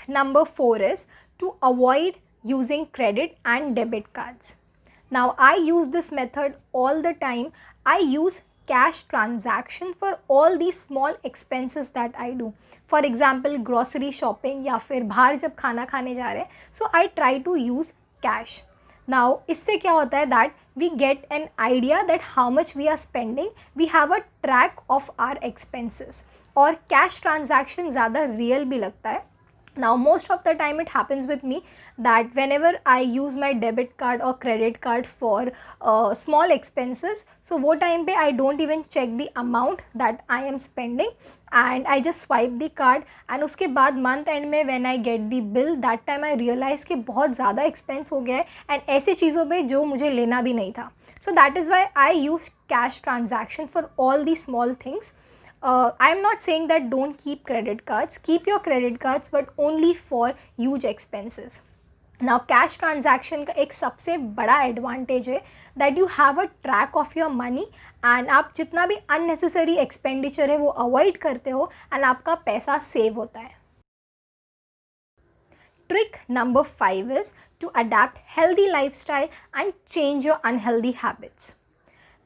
number 4 is to avoid using credit and debit cards. Now I use this method all the time. I use cash transaction for all these small expenses that I do. For example, grocery shopping या फिर बाहर जब खाना खाने जा रहे हैं, so I try to use cash. Now इससे क्या होता है that we get an idea that how much we are spending, we have a track of our expenses. और cash transaction ज़्यादा real भी लगता है. Now most of the time it happens with me that whenever I use my debit card or credit card for small expenses, so वो time पे I don't even check the amount that I am spending and I just swipe the card and उसके बाद month end में when I get the bill, that time I realize कि बहुत ज़्यादा expense हो गया है and ऐसे चीज़ों पे जो मुझे लेना भी नहीं था. So that is why I use cash transaction for all these small things. I am not saying that don't keep credit cards. Keep your credit cards, but only for huge expenses. Now cash transaction का एक सबसे बड़ा advantage है that you have a track of your money and आप जितना भी unnecessary expenditure है वो avoid करते हो and आपका पैसा save होता है. Trick number 5 is to adapt healthy lifestyle and change your unhealthy habits.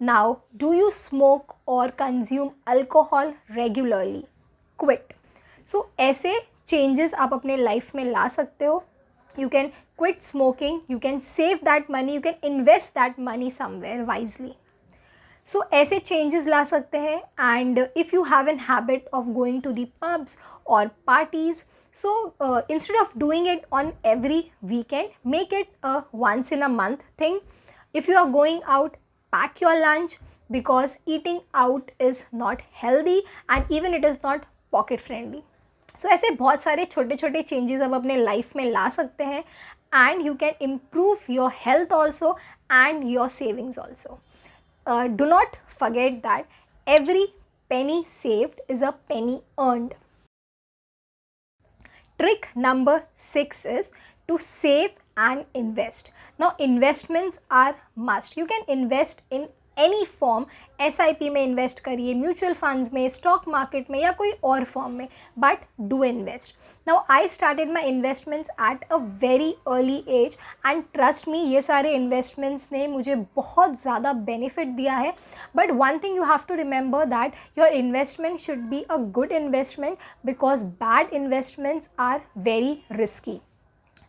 Now, do you smoke or consume alcohol regularly? Quit. So, ऐसे changes आप अपने life में ला सकते हो. You can quit smoking, you can save that money, you can invest that money somewhere wisely. So, ऐसे changes ला सकते हैं and if you have an habit of going to the pubs or parties, so instead of doing it on every weekend, make it a once in a month thing. If you are going out, pack your lunch because eating out is not healthy and even it is not pocket friendly. So ऐसे बहुत सारे छोटे छोटे changes आप अपने life में ला सकते हैं and you can improve your health also and your savings also. Do not forget that every penny saved is a penny earned. Trick number 6 is to save and invest. Now investments are must. You can invest in any form. SIP में invest करिए, mutual funds में, stock market में या कोई और form में, but do invest. Now I started my investments at a very early age and trust me ये सारे investments ने मुझे बहुत ज़्यादा benefit दिया है. But one thing you have to remember that your investment should be a good investment because bad investments are very risky.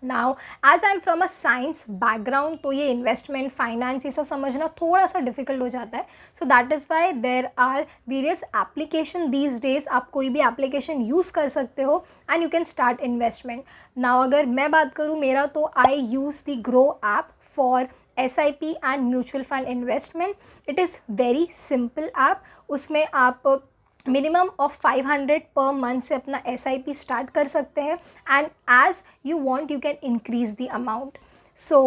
Now as I am from a science background तो ये investment finance ये सब समझना थोड़ा सा difficult हो जाता है. So that is why there are various application these days. आप कोई भी application use कर सकते हो and you can start investment. Now अगर मैं बात करूँ मेरा तो I use the Groww app for SIP and mutual fund investment. It is very simple app. उसमें आप मिनिमम ऑफ 500 पर मंथ से अपना SIP स्टार्ट कर सकते हैं and as you want you can increase the amount. So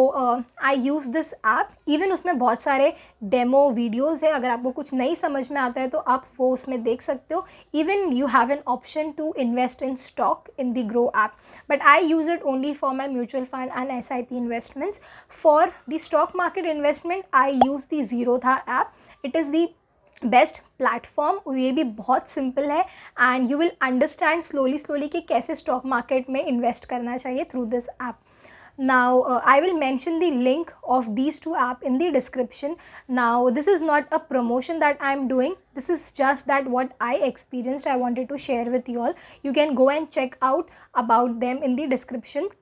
I use this app. Even उसमें बहुत सारे डेमो वीडियोज़ है. अगर आपको कुछ नहीं समझ में आता है तो आप वो उसमें देख सकते हो. Even you have an option to invest in stock in the Groww app, but I use it only for my mutual fund and SIP investments. For the stock market investment I use the ZERODHA app. It is the best platform. ये भी बहुत simple है and you will understand slowly कि कैसे stock market में invest करना चाहिए through this app. Now I will mention the link of these two apps in the description. Now this is not a promotion that I am doing. This is just that what I experienced I wanted to share with you all. You can go and check out about them in the description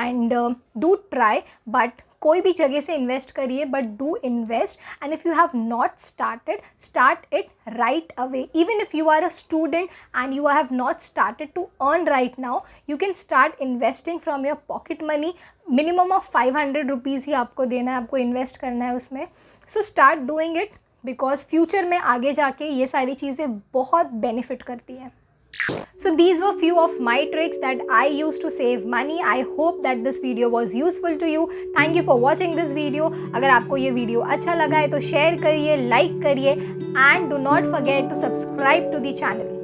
and do try, but कोई भी जगह से invest करिए but do invest. And if you have not started, start it right away. Even if you are a student and you have not started to earn right now, you can start investing from your pocket money. Minimum of 500 rupees ही आपको देना है, आपको invest करना है उसमें. So start doing it because future में आगे जाके ये सारी चीज़ें बहुत बेनिफिट करती हैं. So these were few of my tricks that I use to save money. I hope that this video was useful to you. Thank you for watching this video. अगर आपको ये वीडियो अच्छा लगा है तो शेयर करिए, लाइक करिए and do not forget to subscribe to the channel.